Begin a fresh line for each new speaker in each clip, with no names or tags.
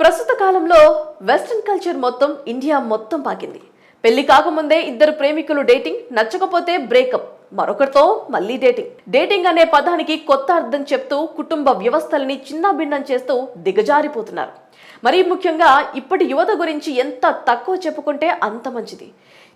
ప్రస్తుత కాలంలో western culture మొత్తం ఇండియా మొత్తం పాకింది. పెళ్లి కాకముందే ఇద్దరు ప్రేమికులు డేటింగ్, నచ్చకపోతే బ్రేకప్, మరొకరితో మళ్ళీ డేటింగ్ అనే పదానికి కొత్త అర్థం చెప్తూ కుటుంబ వ్యవస్థల్ని చిన్నాభిన్నం చేస్తూ దిగజారిపోతున్నారు. మరీ ముఖ్యంగా ఇప్పటి యువత గురించి ఎంత తక్కువ చెప్పుకుంటే అంత మంచిది.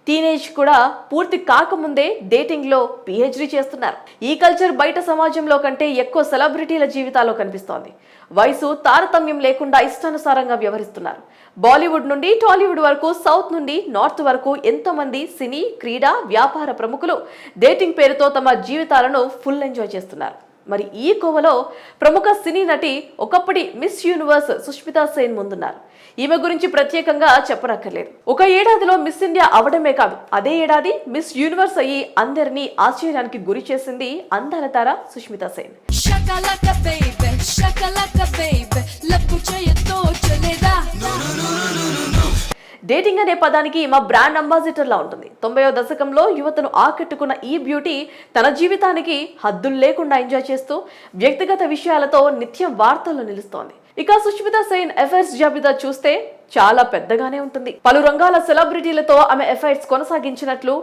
టీనేజ్ కూడా పూర్తి కాకముందే డేటింగ్లో పిహెచ్డీ చేస్తున్నారు. ఈ కల్చర్ బయట సమాజంలో కంటే ఎక్కువ సెలబ్రిటీల జీవితాల్లో కనిపిస్తోంది. వయసు తారతమ్యం లేకుండా ఇష్టానుసారంగా వ్యవహరిస్తున్నారు. బాలీవుడ్ నుండి టాలీవుడ్ వరకు, సౌత్ నుండి నార్త్ వరకు ఎంతో మంది సినీ, క్రీడా, వ్యాపార ప్రముఖులు డేటింగ్ పేరుతో తమ జీవితాలను ఫుల్ ఎంజాయ్ చేస్తున్నారు. మరి ఈ కోవలో ప్రముఖ సినీ నటి, ఒకప్పటి మిస్ యూనివర్స్ సుష్మితా సేన్ ముందున్నారు. ఈమె గురించి ప్రత్యేకంగా చెప్పనక్కర్లేదు. ఒక ఏడాదిలో మిస్ ఇండియా అవడమే కాదు, అదే ఏడాది మిస్ యూనివర్స్ అయ్యి అందరినీ ఆశ్చర్యానికి గురి చేసింది అందాల తార సుష్మితా సేన్. డేటింగ్ అనే పదానికి మా బ్రాండ్ అంబాసిడర్ లా ఉంటుంది. 90వ దశకంలో యువతను ఆకట్టుకున్న ఈ బ్యూటీ తన జీవితానికి హద్దులు లేకుండా ఎంజాయ్ చేస్తూ వ్యక్తిగత విషయాలతో నిత్యం వార్తల్లో నిలుస్తోంది. ఇక సుష్మితా సేన్ అఫైర్స్ జాబితా చూస్తే చాలా పెద్దగానే ఉంటుంది. పలు రంగాల సెలబ్రిటీలతో ఆమె అఫైర్స్ కొనసాగించినట్లు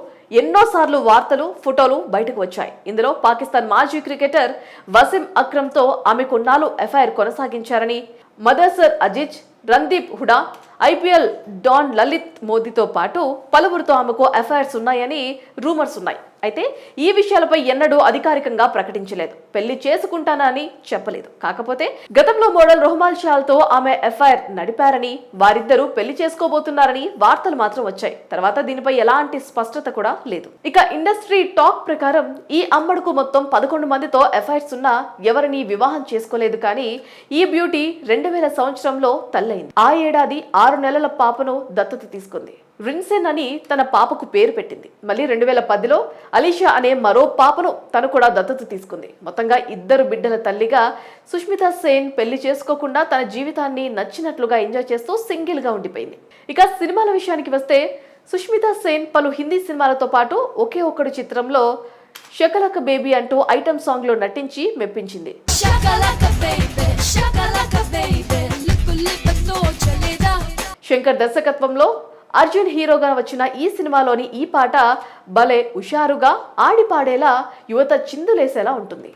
ఎన్నోసార్లు వార్తలు, ఫోటోలు బయటకు వచ్చాయి. ఇందులో పాకిస్తాన్ మాజీ క్రికెటర్ వసీం అక్రమ్ తో ఆమె కొన్నాళ్ళు అఫైర్ కొనసాగించారని, మదర్సర్ అజిజ్, రణ్దీప్ హుడా, ఐపీఎల్ డాన్ లలిత్ మోదీతో పాటు పలువురితో ఆమెకు అఫైర్స్ ఉన్నాయని రూమర్స్ ఉన్నాయి. అయితే ఈ విషయాలపై ఎన్నడూ అధికారికంగా ప్రకటించలేదు, పెళ్లి చేసుకుంటానని చెప్పలేదు. కాకపోతే గతంలో మోడల్ రొహమాల్ షాల్తో ఆమె అఫైర్ నడిపారని, వారిద్దరూ పెళ్లి చేసుకోబోతున్నారని వార్తలు మాత్రం వచ్చాయి. తర్వాత దీనిపై ఎలాంటి స్పష్టత కూడా లేదు. ఇక ఇండస్ట్రీ టాక్ ప్రకారం ఈ అమ్మడుకు మొత్తం 11 మందితో అఫైర్స్ ఉన్నా ఎవరిని వివాహం చేసుకోలేదు. కానీ ఈ బ్యూటీ 2000 సంవత్సరంలో తల్లైంది. ఆ ఏడాది 6 నెలల పాపను దత్తత తీసుకుంది. రిన్సెన్ అని తన పాపకు పేరు పెట్టింది. మళ్ళీ 2010లో అలీషా అనే మరో పాపను తను కూడా దత్తత తీసుకుంది. మొత్తంగా 2 బిడ్డల తల్లిగా సుష్మితా సేన్ పెళ్లి చేసుకోకుండా తన జీవితాన్ని నచ్చినట్లుగా ఎంజాయ్ చేస్తూ సింగిల్ గా ఉండిపోయింది. ఇక సినిమాల విషయానికి వస్తే సుష్మితా సేన్ పలు హిందీ సినిమాలతో పాటు ఒకే ఒక్కడు చిత్రంలో షకలక బేబీ అంటూ ఐటమ్ సాంగ్ లో నటించి మెప్పించింది. శంకర్ దర్శకత్వంలో అర్జున్ హీరోగా వచ్చిన ఈ సినిమాలోని ఈ పాట భలే హుషారుగా ఆడిపాడేలా యువత చిందులేసేలా ఉంటుంది.